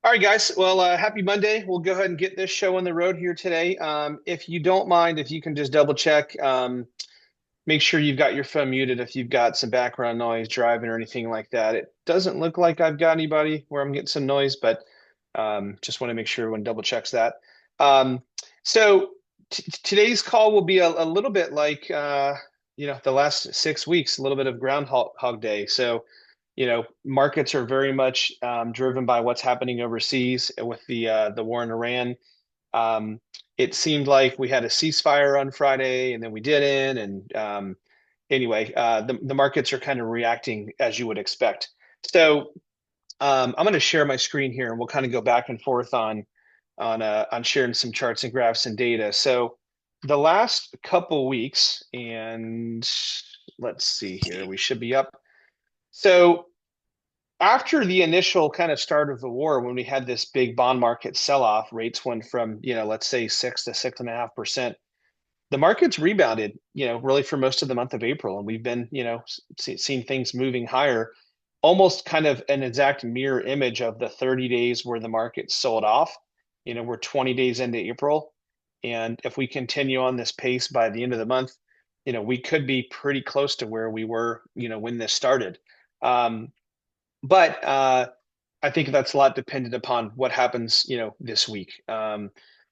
All right, guys. Well, happy Monday. We'll go ahead and get this show on the road here today. If you don't mind, if you can just double check, make sure you've got your phone muted if you've got some background noise driving or anything like that. It doesn't look like I've got anybody where I'm getting some noise, but just want to make sure everyone double checks that. Um, so today's call will be a little bit like the last 6 weeks, a little bit of Groundhog Day. So markets are very much driven by what's happening overseas with the war in Iran. Um, it seemed like we had a ceasefire on Friday, and then we didn't. And anyway, the markets are kind of reacting as you would expect. So I'm going to share my screen here, and we'll kind of go back and forth on sharing some charts and graphs and data. So the last couple weeks, and let's see here, we should be up. So after the initial kind of start of the war, when we had this big bond market sell-off, rates went from, let's say 6 to 6.5%. The market's rebounded, really for most of the month of April. And we've been, seeing things moving higher, almost kind of an exact mirror image of the 30 days where the market sold off. We're 20 days into April. And if we continue on this pace by the end of the month, we could be pretty close to where we were, when this started. But I think that's a lot dependent upon what happens, this week.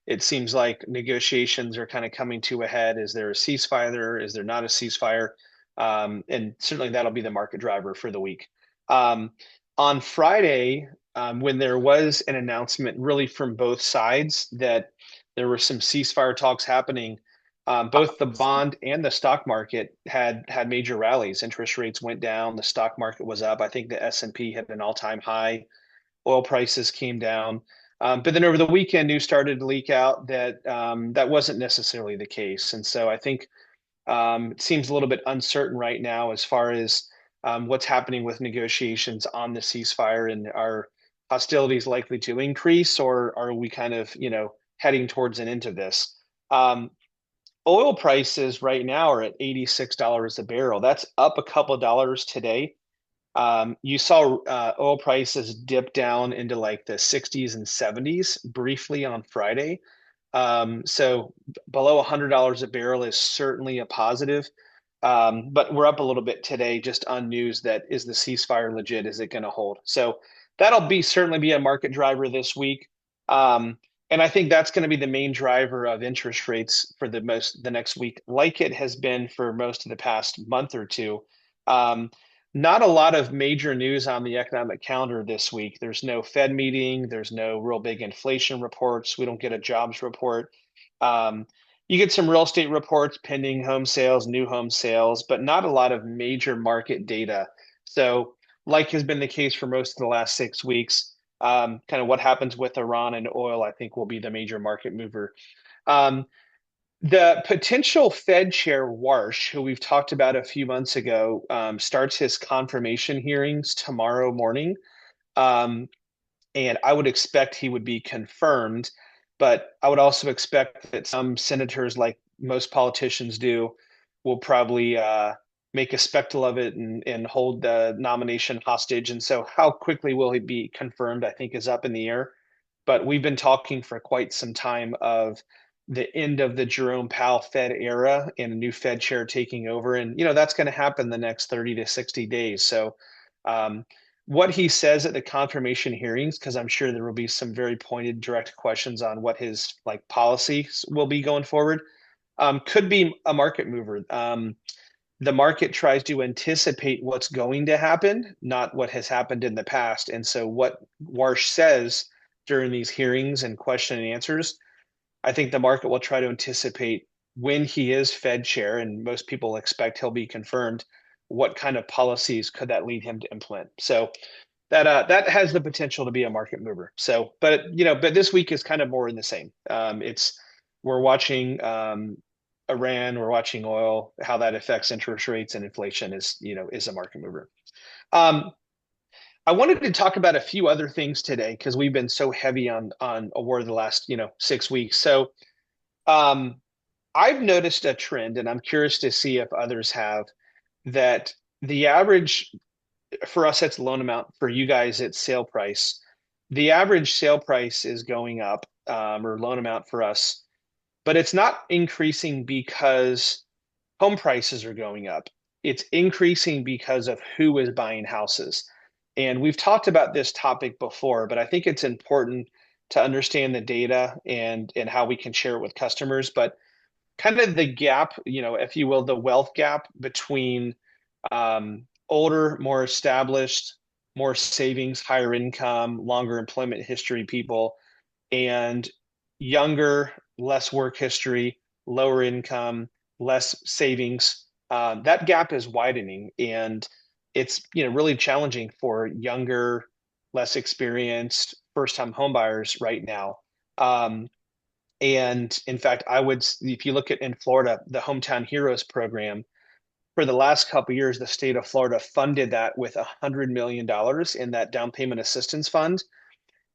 It seems like negotiations are kind of coming to a head. Is there a ceasefire? Is there not a ceasefire? And certainly that'll be the market driver for the week. On Friday, when there was an announcement really from both sides that there were some ceasefire talks happening, both the bond and the stock market had major rallies. Interest rates went down, the stock market was up. I think the S&P hit an all-time high. Oil prices came down. But then over the weekend, news started to leak out that that wasn't necessarily the case. And so I think it seems a little bit uncertain right now as far as what's happening with negotiations on the ceasefire, and are hostilities likely to increase, or are we kind of, heading towards an end of this? Oil prices right now are at $86 a barrel. That's up a couple of dollars today. You saw oil prices dip down into like the 60s and 70s briefly on Friday. So below $100 a barrel is certainly a positive. But we're up a little bit today just on news that is the ceasefire legit? Is it going to hold? So that'll certainly be a market driver this week. And I think that's going to be the main driver of interest rates for the next week, like it has been for most of the past month or two. Not a lot of major news on the economic calendar this week. There's no Fed meeting. There's no real big inflation reports. We don't get a jobs report. Um, you get some real estate reports, pending home sales, new home sales, but not a lot of major market data. So, like has been the case for most of the last 6 weeks, kind of what happens with Iran and oil, I think, will be the major market mover. Um, the potential Fed chair, Warsh, who we've talked about a few months ago, starts his confirmation hearings tomorrow morning. Um, and I would expect he would be confirmed, but I would also expect that some senators, like most politicians do, will probably make a spectacle of it and hold the nomination hostage. And so, how quickly will he be confirmed, I think, is up in the air. But we've been talking for quite some time of the end of the Jerome Powell Fed era and a new Fed chair taking over. And, that's going to happen the next 30 to 60 days. So, um, what he says at the confirmation hearings, because I'm sure there will be some very pointed, direct questions on what his like policies will be going forward, could be a market mover. The market tries to anticipate what's going to happen, not what has happened in the past. And so, what Warsh says during these hearings and question and answers, I think the market will try to anticipate when he is Fed chair, and most people expect he'll be confirmed. What kind of policies could that lead him to implement? So that has the potential to be a market mover. So, but this week is kind of more in the same. It's We're watching Iran, we're watching oil, how that affects interest rates and inflation is a market mover. Um, I wanted to talk about a few other things today because we've been so heavy on a war the last 6 weeks. So um, I've noticed a trend, and I'm curious to see if others have, that the average for us, it's loan amount. For you guys, it's sale price. the average sale price is going up, or loan amount for us, but it's not increasing because home prices are going up. It's increasing because of who is buying houses. And we've talked about this topic before, but I think it's important to understand the data and how we can share it with customers. But kind of the gap, if you will, the wealth gap between older, more established, more savings, higher income, longer employment history people, and younger, less work history, lower income, less savings. That gap is widening, and it's really challenging for younger, less experienced, first-time homebuyers right now. And in fact, if you look at in Florida, the Hometown Heroes program, for the last couple of years, the state of Florida funded that with $100 million in that down payment assistance fund.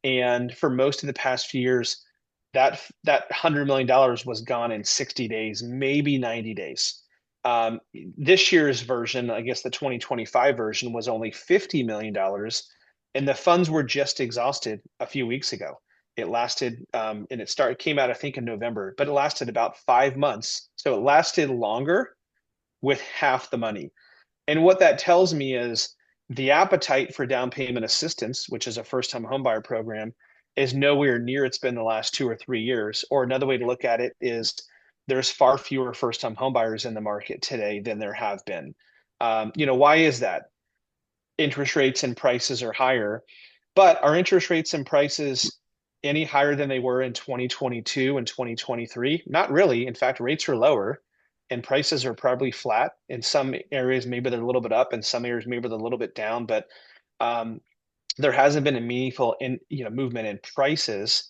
And for most of the past few years, that $100 million was gone in 60 days, maybe 90 days. This year's version, I guess the 2025 version, was only $50 million, and the funds were just exhausted a few weeks ago. It lasted, and came out, I think, in November, but it lasted about 5 months. So it lasted longer with half the money. And what that tells me is the appetite for down payment assistance, which is a first time homebuyer program, is nowhere near it's been the last 2 or 3 years. Or another way to look at it is there's far fewer first time homebuyers in the market today than there have been. Why is that? Interest rates and prices are higher, but are interest rates and prices any higher than they were in 2022 and 2023? Not really. In fact, rates are lower and prices are probably flat. In some areas, maybe they're a little bit up. In some areas, maybe they're a little bit down. But um, there hasn't been a meaningful movement in prices,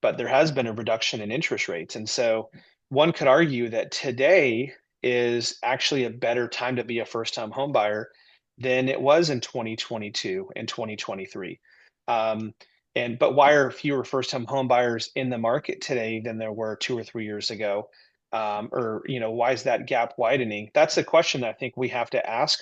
but there has been a reduction in interest rates. And so one could argue that today is actually a better time to be a first-time home buyer than it was in 2022 and 2023. Um, but why are fewer first-time home buyers in the market today than there were 2 or 3 years ago? Or why is that gap widening? That's a question that I think we have to ask.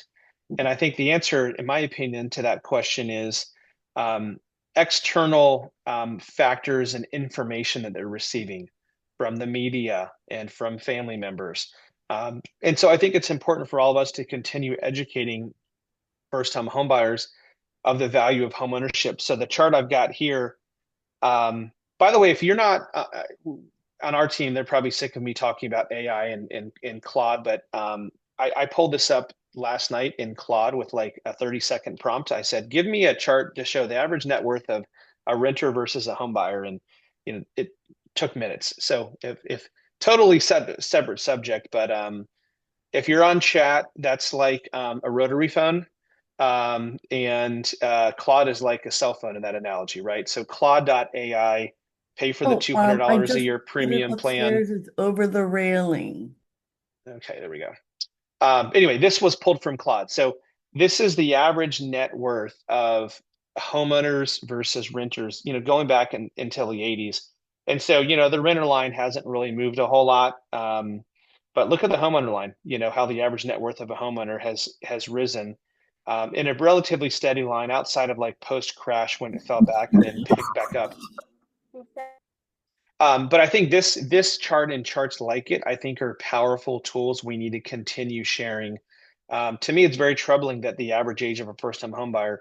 And I think the answer, in my opinion, to that question is um, external factors and information that they're receiving from the media and from family members. And so I think it's important for all of us to continue educating first-time homebuyers of the value of homeownership. So the chart I've got here, by the way, if you're not on our team, they're probably sick of me talking about AI and Claude, but I pulled this up last night in Claude with like a 30-second prompt. I said, give me a chart to show the average net worth of a renter versus a home buyer. And it took minutes. So if totally separate subject, but if you're on chat, that's like a rotary phone. And Claude is like a cell phone in that analogy, right? So Claude.ai, pay for the Oh, I $200 a just year put it premium plan. upstairs. It's over the railing. Okay, there we go. Anyway, this was pulled from Claude. So this is the average net worth of homeowners versus renters, going back until the 80s. And so, the renter line hasn't really moved a whole lot. But look at the homeowner line, how the average net worth of a homeowner has risen in a relatively steady line outside of like post crash when it fell back and then picked back up. But I think this chart and charts like it, I think, are powerful tools we need to continue sharing. To me, it's very troubling that the average age of a first-time homebuyer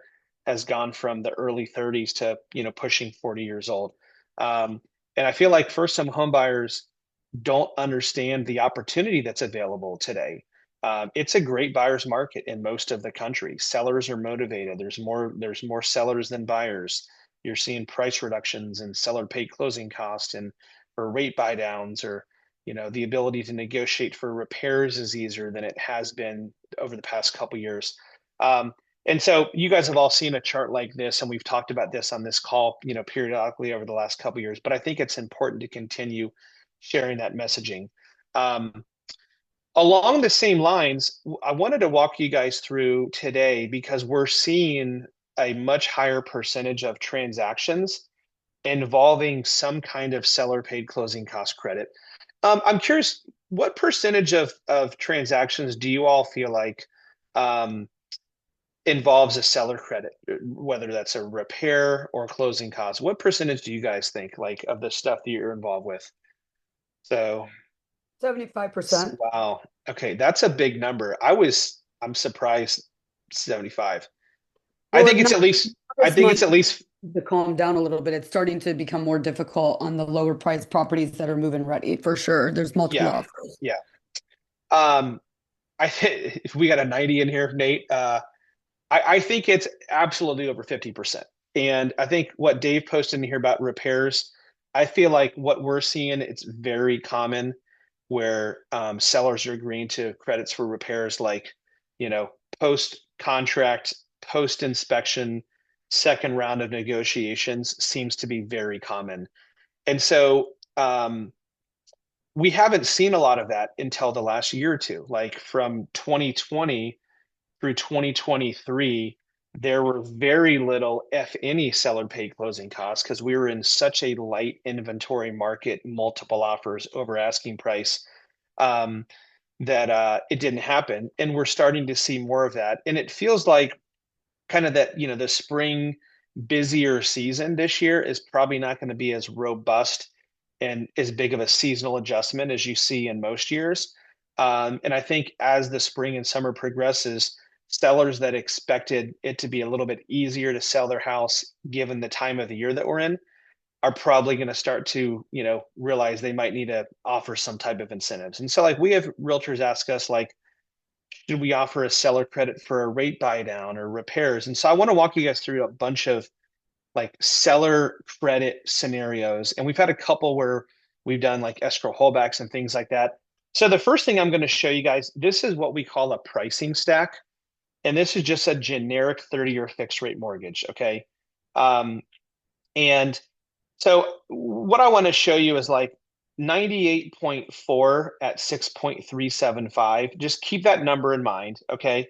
has gone from the early 30s to pushing 40 years old. And I feel like first-time homebuyers don't understand the opportunity that's available today. It's a great buyer's market in most of the country. Sellers are motivated. There's more sellers than buyers. You're seeing price reductions and seller paid closing costs and or rate buy downs, or the ability to negotiate for repairs is easier than it has been over the past couple years. And so you guys have all seen a chart like this, and we've talked about this on this call, periodically over the last couple years. But I think it's important to continue sharing that messaging. Um, Along the same lines, I wanted to walk you guys through today because we're seeing a much higher percentage of transactions involving some kind of seller paid closing cost credit. I'm curious, what percentage of transactions do you all feel like um, involves a seller credit, whether that's a repair or closing costs. What percentage do you guys think, like, of the stuff that you're involved with? So, 75%. wow. Okay, that's a big number. I'm surprised 75. I Well, think not it's at least, I this think it's month at least, to calm down a little bit. It's starting to become more difficult on the lower price properties that are moving ready for sure. There's multiple yeah, offers. yeah. Um, I think if we got a 90 in here, Nate, I think it's absolutely over 50%. And I think what Dave posted in here about repairs, I feel like what we're seeing, it's very common where sellers are agreeing to credits for repairs like, you know, post contract, post inspection, second round of negotiations seems to be very common. And so we haven't seen a lot of that until the last year or two, like from 2020 through 2023, there were very little, if any, seller paid closing costs because we were in such a light inventory market, multiple offers over asking price, um, that it didn't happen. And we're starting to see more of that. And it feels like kind of that, the spring busier season this year is probably not going to be as robust and as big of a seasonal adjustment as you see in most years. And I think as the spring and summer progresses, sellers that expected it to be a little bit easier to sell their house given the time of the year that we're in are probably going to start to, realize they might need to offer some type of incentives. And so like we have realtors ask us like, should we offer a seller credit for a rate buy down or repairs? And so I want to walk you guys through a bunch of like seller credit scenarios. And we've had a couple where we've done like escrow holdbacks and things like that. So the first thing I'm going to show you guys, this is what we call a pricing stack. And this is just a generic 30-year fixed rate mortgage. Okay. Um, and so what I want to show you is like 98.4 at 6.375. Just keep that number in mind. Okay.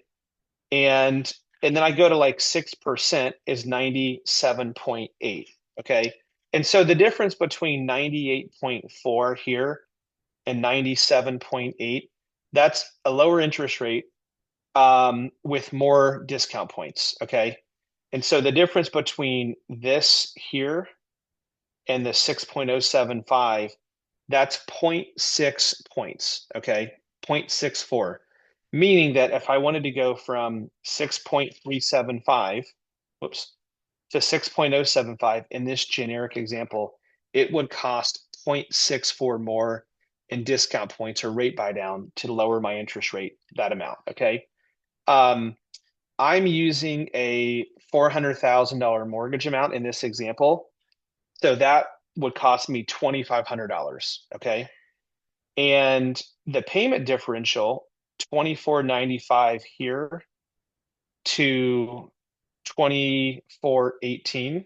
And then I go to like 6% is 97.8. Okay. And so the difference between 98.4 here and 97.8, that's a lower interest rate with more discount points. Okay. And so the difference between this here and the 6.075, that's zero point 0.6 points. Okay. 0.64, meaning that if I wanted to go from 6.375, whoops, to 6.075 in this generic example, it would cost 0.64 more in discount points or rate buy down to lower my interest rate that amount. Okay. Um, I'm using a $400,000 mortgage amount in this example. So that would cost me $2,500. Okay. And the payment differential, 24.95 here to 24.18,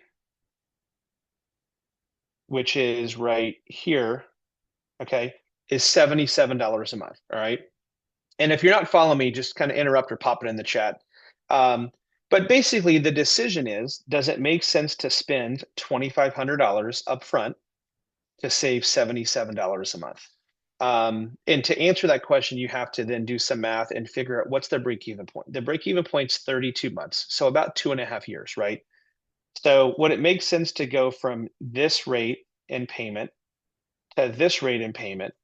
which is right here, okay, is $77 a month. All right. And if you're not following me, just kind of interrupt or pop it in the chat. Um, but basically, the decision is, does it make sense to spend $2,500 up front to save $77 a month? And to answer that question, you have to then do some math and figure out what's the break even point. The break even point's 32 months, so about 2.5 years, right? So would it make sense to go from this rate in payment to this rate in payment?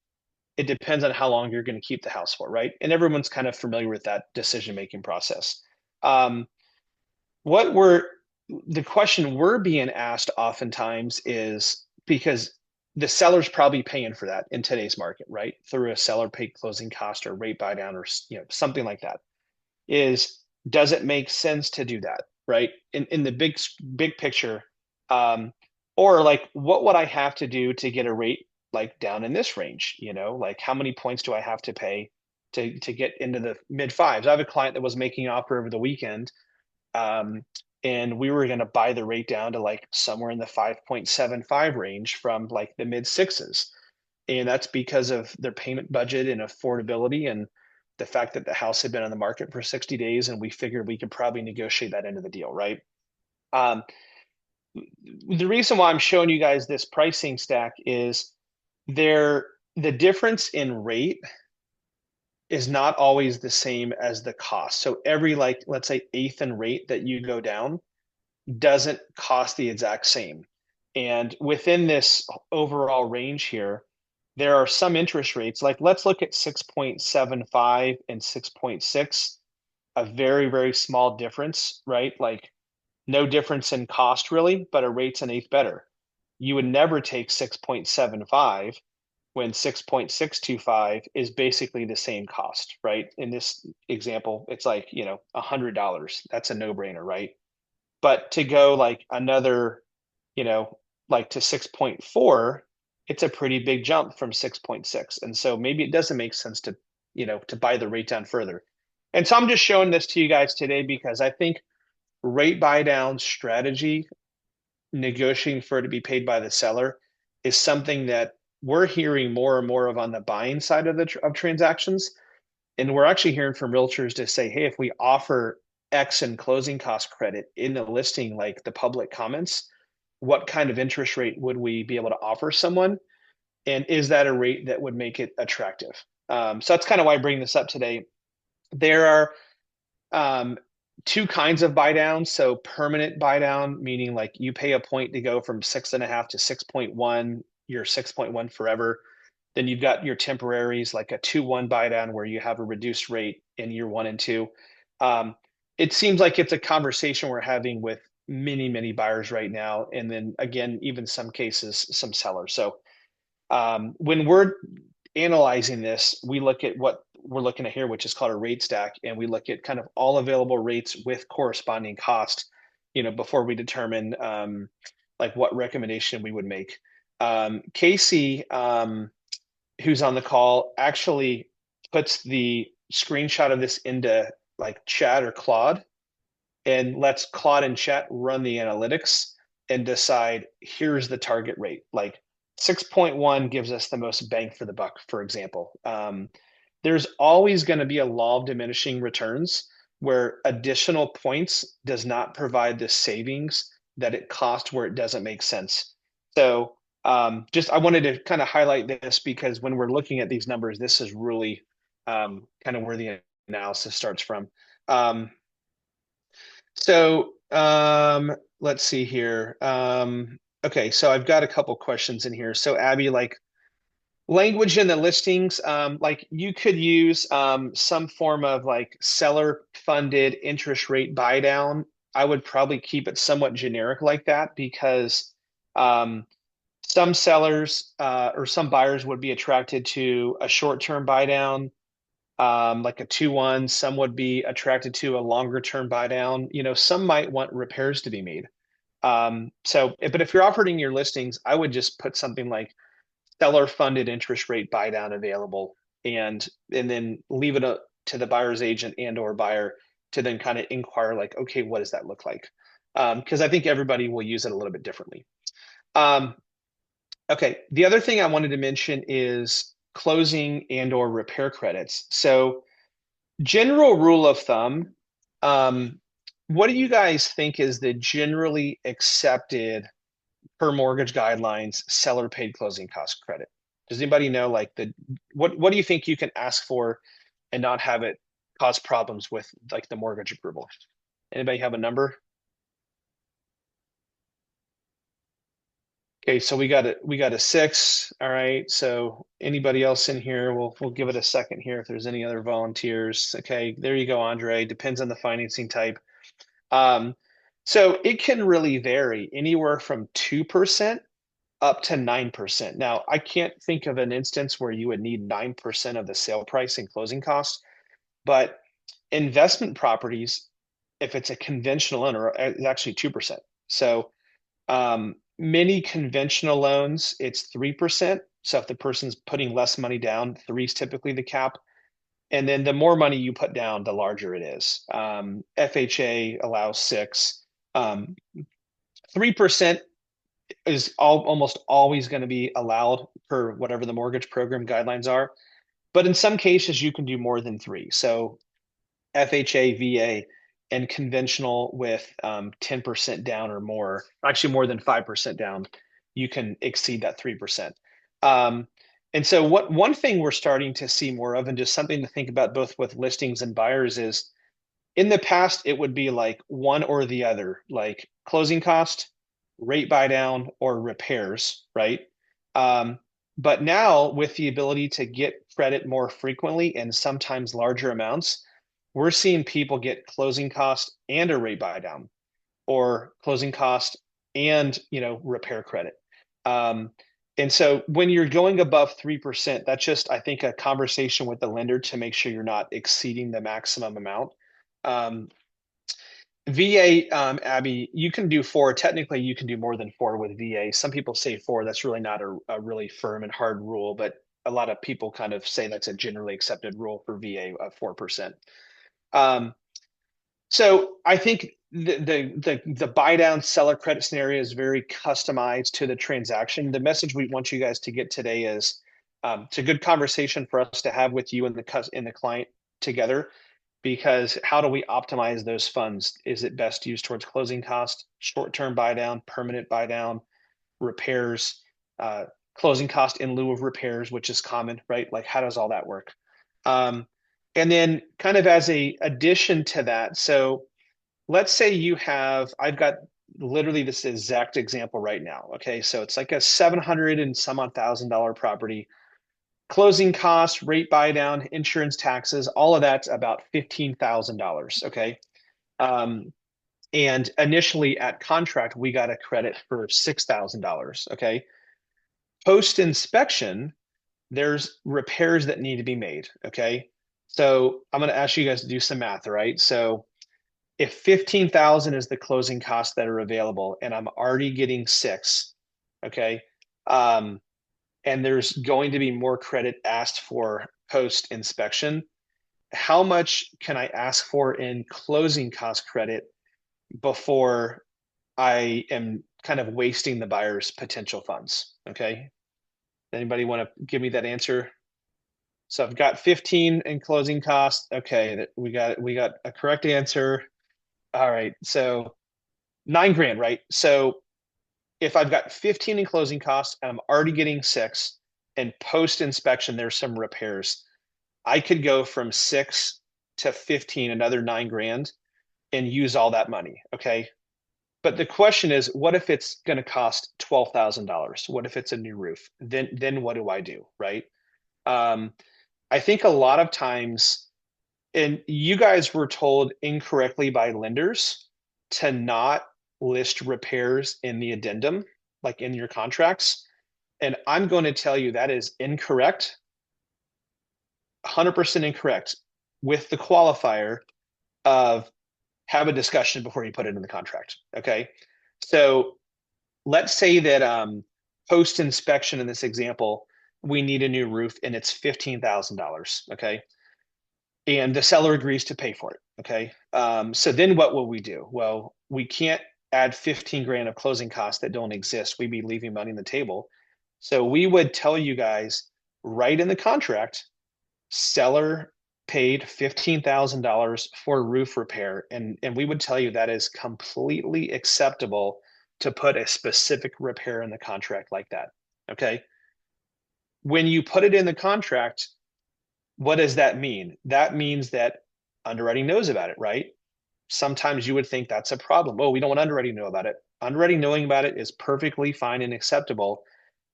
It depends on how long you're going to keep the house for, right? And everyone's kind of familiar with that decision-making process. Um, what we're the question we're being asked oftentimes is because the seller's probably paying for that in today's market, right? Through a seller paid closing cost or rate buy down or something like that. Is does it make sense to do that, right? In the big picture, um, or like what would I have to do to get a rate like down in this range? Like how many points do I have to pay to get into the mid fives? I have a client that was making an offer over the weekend, um, and we were going to buy the rate down to like somewhere in the 5.75 range from like the mid sixes. And that's because of their payment budget and affordability and the fact that the house had been on the market for 60 days and we figured we could probably negotiate that into the deal, right? Um, the reason why I'm showing you guys this pricing stack is there the difference in rate is not always the same as the cost. So every, like, let's say eighth in rate that you go down doesn't cost the exact same. And within this overall range here, there are some interest rates, like let's look at 6.75 and 6.6, a very, very small difference, right? Like no difference in cost really, but a rate's an eighth better. You would never take 6.75 when 6.625 is basically the same cost, right? In this example, it's like, $100. That's a no-brainer, right? But to go like another, you know, like to 6.4, it's a pretty big jump from 6.6. And so maybe it doesn't make sense to, to buy the rate down further. And so I'm just showing this to you guys today because I think rate buy down strategy, negotiating for it to be paid by the seller, is something that we're hearing more and more of on the buying side of transactions. And we're actually hearing from realtors to say, hey, if we offer X in closing cost credit in the listing, like the public comments, what kind of interest rate would we be able to offer someone? And is that a rate that would make it attractive? So that's kind of why I bring this up today. There are um, two kinds of buy down. So permanent buy down, meaning like you pay a point to go from 6.5 to 6.1, you're 6.1 forever. Then you've got your temporaries, like a 2-1 buy down where you have a reduced rate in year 1 and 2. Um, it seems like it's a conversation we're having with many, many buyers right now. And then again, even some cases, some sellers. So when we're analyzing this, we look at what we're looking at here, which is called a rate stack, and we look at kind of all available rates with corresponding cost, before we determine like what recommendation we would make. Casey, who's on the call, actually puts the screenshot of this into like chat or Claude, and lets Claude and chat run the analytics and decide here's the target rate. Like 6.1 gives us the most bang for the buck, for example. There's always going to be a law of diminishing returns where additional points does not provide the savings that it costs where it doesn't make sense. So just I wanted to kind of highlight this because when we're looking at these numbers, this is really kind of where the analysis starts from. Um, let's see here. Okay, so I've got a couple questions in here. So Abby, like language in the listings, like you could use some form of like seller funded interest rate buy down. I would probably keep it somewhat generic like that because some sellers or some buyers would be attracted to a short-term buy down, like a 2-1. Some would be attracted to a longer term buy down. Some might want repairs to be made. But if you're offering your listings, I would just put something like seller funded interest rate buy down available, and then leave it up to the buyer's agent and or buyer to then kind of inquire like, okay, what does that look like? Because I think everybody will use it a little bit differently. Okay, the other thing I wanted to mention is closing and or repair credits. So general rule of thumb, um, what do you guys think is the generally accepted per mortgage guidelines seller paid closing cost credit? Does anybody know like what do you think you can ask for and not have it cause problems with like the mortgage approval? Anybody have a number? Okay, so we got a 6. All right. So anybody else in here? We'll give it a second here if there's any other volunteers. Okay, there you go, Andre. Depends on the financing type. Um, so it can really vary anywhere from 2% up to 9%. Now, I can't think of an instance where you would need 9% of the sale price in closing costs, but investment properties, if it's a conventional loan, is actually 2%. So many conventional loans, it's 3%. So if the person's putting less money down, 3 is typically the cap. And then the more money you put down, the larger it is. FHA allows 6. 3% is almost always going to be allowed per whatever the mortgage program guidelines are. But in some cases, you can do more than 3. So FHA, VA, and conventional with 10% down or more, actually more than 5% down, you can exceed that 3%. Um, And so what one thing we're starting to see more of, and just something to think about both with listings and buyers, is in the past it would be like one or the other, like closing cost, rate buy down, or repairs, right? Um, but now with the ability to get credit more frequently and sometimes larger amounts, we're seeing people get closing cost and a rate buy down, or closing cost and repair credit. Um, and so when you're going above 3%, that's just, I think, a conversation with the lender to make sure you're not exceeding the maximum amount. Um, VA, Abby, you can do four. Technically, you can do more than four with VA. Some people say four. That's really not a really firm and hard rule, but a lot of people kind of say that's a generally accepted rule for VA of 4%. Um, so I think the buy down seller credit scenario is very customized to the transaction. The message we want you guys to get today is, it's a good conversation for us to have with you and the client together, because how do we optimize those funds? Is it best used towards closing cost, short-term buy down, permanent buy down, repairs, uh, closing cost in lieu of repairs, which is common, right? Like, how does all that work? Um, and then kind of as a addition to that, so let's say I've got literally this exact example right now. Okay. So it's like a 700 and some odd $1,000 property. Closing costs, rate buy down, insurance, taxes, all of that's about $15,000. Okay. Um, and initially at contract, we got a credit for $6,000. Okay. Post inspection, there's repairs that need to be made. Okay. So I'm going to ask you guys to do some math. All right. So if 15,000 is the closing costs that are available and I'm already getting six, okay, um, and there's going to be more credit asked for post inspection, how much can I ask for in closing cost credit before I am kind of wasting the buyer's potential funds? Okay. Anybody want to give me that answer? So I've got 15 in closing costs. Okay, we got a correct answer. All right. So 9 grand, right? So if I've got 15 in closing costs and I'm already getting six, and post inspection, there's some repairs, I could go from six to 15, another 9 grand, and use all that money. Okay. But the question is, what if it's going to cost $12,000? What if it's a new roof? Then what do I do? Right. Um, I think a lot of times, and you guys were told incorrectly by lenders to not list repairs in the addendum, like in your contracts. And I'm going to tell you that is incorrect, 100% incorrect, with the qualifier of have a discussion before you put it in the contract. Okay. So let's say that post inspection in this example, we need a new roof and it's $15,000. Okay. And the seller agrees to pay for it. Okay. So then what will we do? Well, we can't add 15 grand of closing costs that don't exist. We'd be leaving money on the table. So we would tell you guys right in the contract, seller paid $15,000 for roof repair. And we would tell you that is completely acceptable to put a specific repair in the contract like that. Okay. When you put it in the contract, what does that mean? That means that underwriting knows about it, right? Sometimes you would think that's a problem. Oh, we don't want underwriting to know about it. Underwriting knowing about it is perfectly fine and acceptable.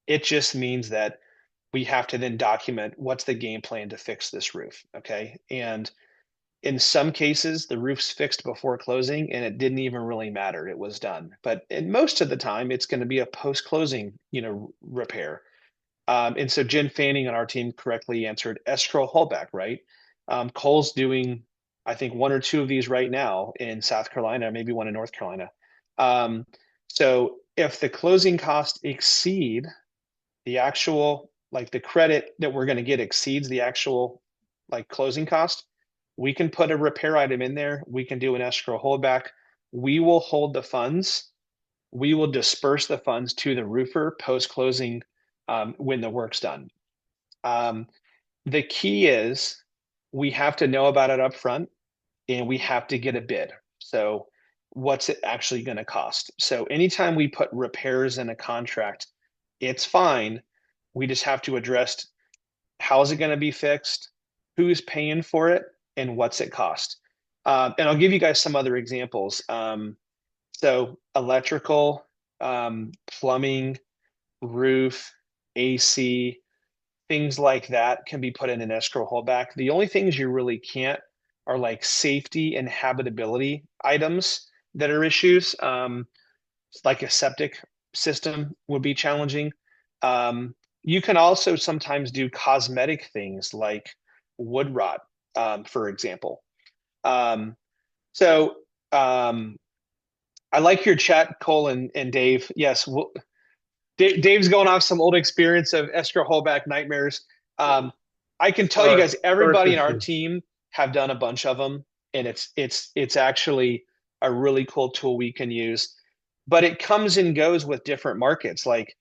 It just means that we have to then document what's the game plan to fix this roof. Okay. And in some cases, the roof's fixed before closing and it didn't even really matter. It was done. But in most of the time, it's going to be a post closing, repair. And so Jen Fanning on our team correctly answered escrow holdback, right? Cole's doing, I think, one or two of these right now in South Carolina, maybe one in North Carolina. Um, so if the closing costs exceed the actual, like the credit that we're going to get exceeds the actual like closing cost, we can put a repair item in there. We can do an escrow holdback. We will hold the funds. We will disperse the funds to the roofer post closing, when the work's done. Um, the key is we have to know about it up front and we have to get a bid. So what's it actually going to cost? So anytime we put repairs in a contract, it's fine, We just have to address how is it going to be fixed, who's paying for it, and what's it cost. And I'll give you guys some other examples. So electrical, plumbing, roof, AC, things like that can be put in an escrow holdback. The only things you really can't are like safety and habitability items that are issues. Like a septic system would be challenging. You can also sometimes do cosmetic things like wood rot, for example. Um, so um, I like your chat, Cole and Dave. Yes, Dave's going off some old experience of escrow holdback nightmares. Um, I can tell you guys, Scar everybody in our tissue. team have done a bunch of them, and it's actually a really cool tool we can use. But it comes and goes with different markets. Like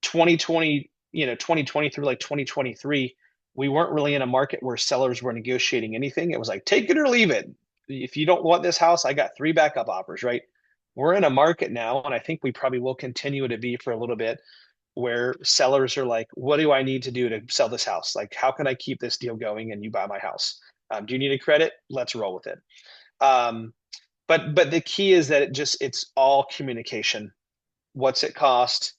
2020, 2020 through like 2023, we weren't really in a market where sellers were negotiating anything. It was like, take it or leave it. If you don't want this house, I got three backup offers, right? We're in a market now, and I think we probably will continue to be for a little bit, where sellers are like, what do I need to do to sell this house? Like, how can I keep this deal going and you buy my house? Do you need a credit? Let's roll with it. Um, but the key is that it's all communication. What's it cost?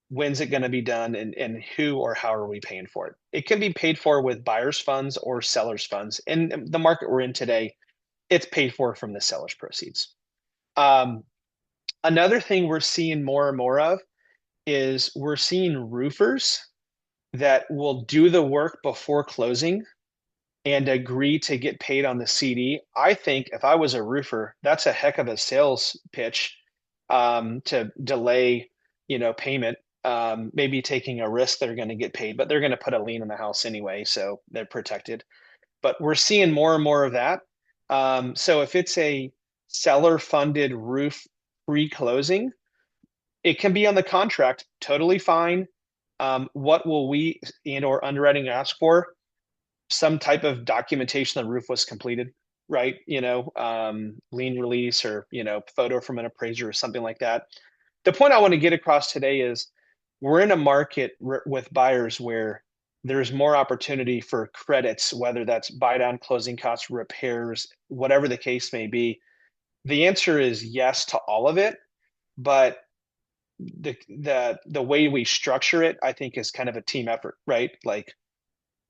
When's it going to be done, and who or how are we paying for it? It can be paid for with buyer's funds or seller's funds. In the market we're in today, it's paid for from the seller's proceeds. Um, Another thing we're seeing more and more of is we're seeing roofers that will do the work before closing and agree to get paid on the CD. I think if I was a roofer, that's a heck of a sales pitch, to delay, payment. Maybe taking a risk they're going to get paid, but they're going to put a lien on the house anyway, so they're protected. But we're seeing more and more of that. So if it's a seller funded roof pre-closing, it can be on the contract, totally fine. What will we and or underwriting ask for? Some type of documentation the roof was completed, right? Lien release, or photo from an appraiser or something like that. The point I want to get across today is we're in a market with buyers where there's more opportunity for credits, whether that's buy down, closing costs, repairs, whatever the case may be. The answer is yes to all of it, but the way we structure it, I think, is kind of a team effort, right? Like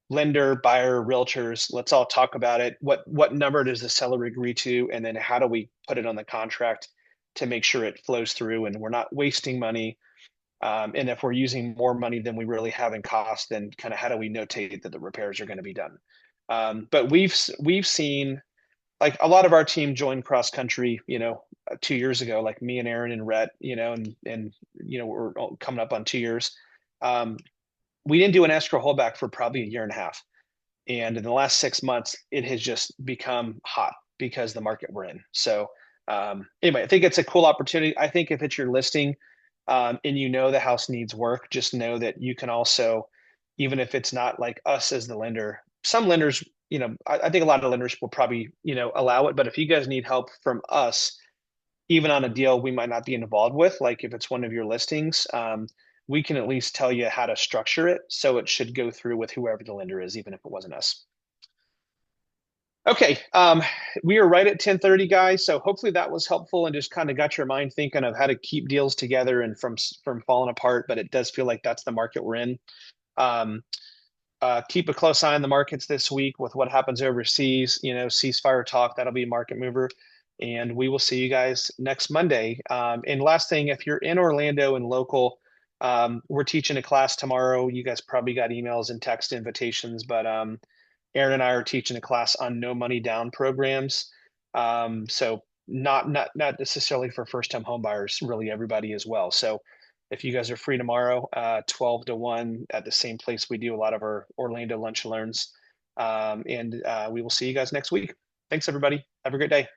lender, buyer, realtors, let's all talk about it. What number does the seller agree to? And then how do we put it on the contract to make sure it flows through and we're not wasting money? And if we're using more money than we really have in cost, then kind of how do we notate that the repairs are going to be done? But we've seen, like, a lot of our team joined cross country, 2 years ago, like me and Aaron and Rhett, and we're coming up on 2 years. Um, we didn't do an escrow holdback for probably a year and a half. And in the last 6 months, it has just become hot because the market we're in. So anyway, I think it's a cool opportunity. I think if it's your listing, and the house needs work, just know that you can also, even if it's not like us as the lender, some lenders, I think a lot of lenders will probably, allow it. But if you guys need help from us, even on a deal we might not be involved with, like if it's one of your listings, we can at least tell you how to structure it so it should go through with whoever the lender is, even if it wasn't us. Okay, we are right at 10:30, guys. So hopefully that was helpful and just kind of got your mind thinking of how to keep deals together and from falling apart. But it does feel like that's the market we're in. Um, keep a close eye on the markets this week with what happens overseas. Ceasefire talk, that'll be a market mover. And we will see you guys next Monday. And last thing, if you're in Orlando and local, we're teaching a class tomorrow. You guys probably got emails and text invitations, but Aaron and I are teaching a class on no money down programs. So not necessarily for first time home buyers, really everybody as well. So if you guys are free tomorrow, 12 to 1 at the same place we do a lot of our Orlando lunch and learns. And we will see you guys next week. Thanks, everybody. Have a great day.